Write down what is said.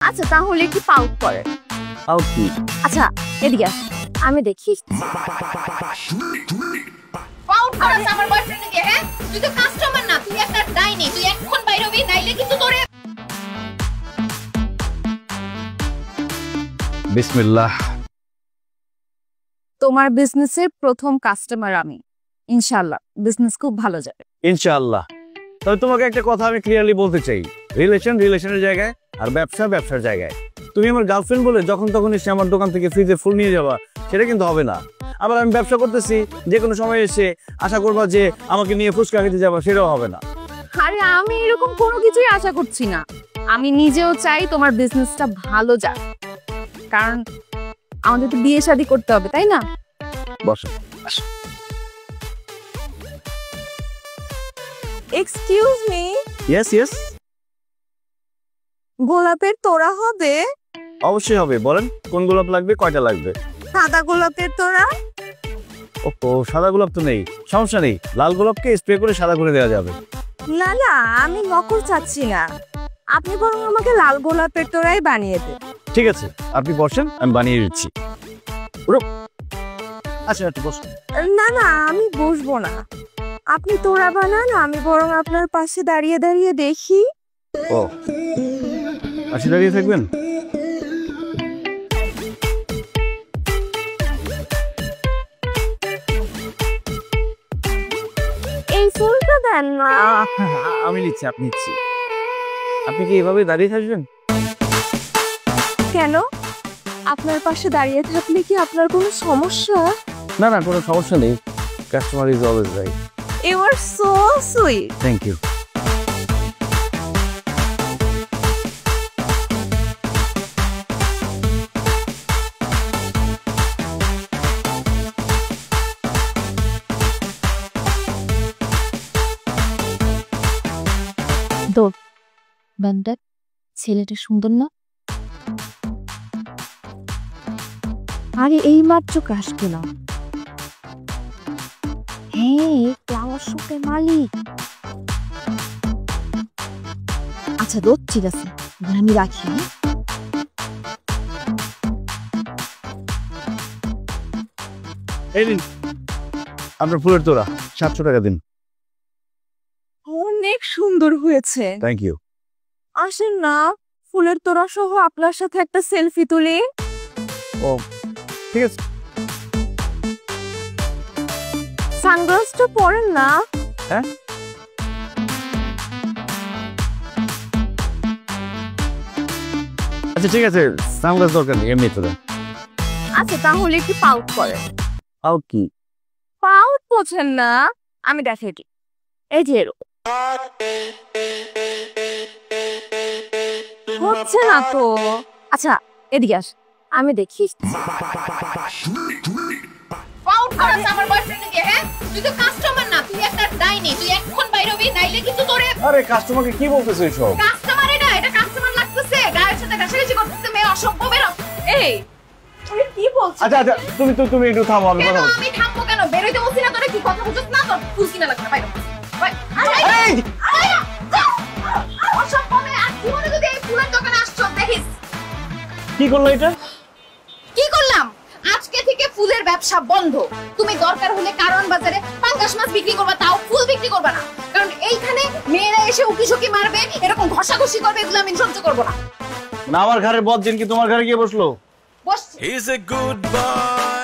আচ্ছা তাহলে কি পাউট করে? পাউট কি? আচ্ছা এদিকে আস, আমি দেখি। পাউট করাস আমার বয়ফ্রেন্ডকে? হ্যাঁ, তুই তো কাস্টমার না, তুই একটা ডাইনি। তুই এখন বাইরে হবি, নাইলে কিন্তু তোরে। বিসমিল্লাহ। তোমার বিজনেসের প্রথম কাস্টমার আমি। ইনশাআল্লাহ বিজনেস খুব ভালো যাবে। ইনশাআল্লাহ। তবে তোমাকে একটা কথা আমি ক্লিয়ারলি বলতে চাই, রিলেশনের জায়গায় আর ব্যবসার জায়গায়। তুমি আমার গার্লফ্রেন্ড বলে যখন তখন এসে আমার দোকান থেকে ফ্রিজে ফুল নিয়ে যাবা, সেটা কিন্তু হবে না। আবার আমি ব্যবসা করতেছি, যে কোনো সময় এসে আশা করবা যে আমাকে নিয়ে ফুচকা খেতে যাবা, সেটাও হবে না। আরে আমি এরকম কোনো কিছুই আশা করছি না। আমি নিজেও চাই তোমার বিজনেসটা ভালো যাক, কারণ আমাদের তো বিয়ে শাদী করতে হবে, তাই না? বসো। Excuse me. ইয়েস। গোলাপের তোড়া হবে? অবশ্যই হবে। বলেন কোন গোলাপ লাগবে, কয়টা লাগবে? সাদা গোলাপের তোড়া। ও সাদা গোলাপ তো নেই, সমস্যা নেই। লাল গোলাপকে স্প্রে করে সাদা করে দেওয়া যাবে। না না, আমি নকল চাচ্ছি না, আপনি বরং আমাকে লাল গোলাপের তোড়াই বানিয়ে দেন। ঠিক আছে, আপনি বসেন, আমি বানিয়ে দিচ্ছি। আচ্ছা একটু বসুন। না না, আমি বসবো না, আপনি তোড়া বানান, আমি বরং আপনার পাশে দাঁড়িয়ে দাঁড়িয়ে দেখি। ও পাশে দাঁড়িয়ে থাকবেন? এই ফুলটা দেন না। আমি নিচ্ছি, আপনি কি এভাবে দাঁড়িয়ে থাকবেন? কেন, আপনার পাশে দাঁড়িয়ে থাকলে কি আপনার কোনো সমস্যা? না কোনো সমস্যা নেই। Customer is always right. You are so sweet. Thank you. বান্দার ছেলেটা সুন্দর না? আরে এই মাত্র ক্রাশ পেলাম। হ্যাঁ, ফ্লাওয়ার শপের মালিক। আচ্ছা দোস্ত, ঠিক আছে, আমি রাখি। এই নিন আপনার ফুলের তোড়া, 700 টাকা দিন। অনেক সুন্দর হয়েছে। Thank you. আসেন না, ফুলের তোড়া সহ আপনার সাথে একটা সেলফি তুলি। ও ঠিক আছে। সানগ্লাসটা পরেন না? হ্যাঁ আচ্ছা ঠিক আছে, সানগ্লাস দরকার নেই, এমনি তো। আচ্ছা তাহলে কি পাউট করেন? পাউট কি? পাউট বোঝেন না? আমি দেখাই দিই, এই যে এরকম। হচ্ছে না তো। আচ্ছা এদিকে আস, আমি দেখি। পাউট করাস আমার বয়ফ্রেন্ডকে? হ্যাঁ, তুই তো কাস্টমার না, তুই একটা ডাইনি। তুই এখন বাইরে হবি, নাইলে কিন্তু তোরে। আরে কাস্টমারকে কি বলতেছ এসব? কাস্টমার এটা কাস্টমার লাগতেছে, গায়ের সাথে ঘাসাঘাসি করতেছে, মেয়ে অসভ্য বেরো। এই তুই কি বলছিস? আচ্ছা তুমি একটু থামো, আমি কথা বলছি। আমি থামবো কেন? বেরোইতে বলছি না তোরে? কি কথা বুঝছ না? তোর ফুল কিনা লাগবে, বাইরে। অসভ্য মেয়ে, আর জীবনে যদি এই ফুলের দোকানে আসছো দেখিস। কি করলো এটা? কি করলাম? আজকে থেকে ফুলের ব্যবসা বন্ধ। তুমি দরকার হলে কারণ বাজারে পাঙ্গাস মাছ বিক্রি করবা, তাও ফুল বিক্রি করবা না। কারণ এইখানে মেয়েরা এসে উকিঝুঁকি মারবে, এরকম ঘষাঘষি করবে, এগুলো আমি সহ্য করবো না। না আমার ঘরের বদজিন কি তোমার ঘরে গিয়ে বসলো? বসছি। He's a good boy.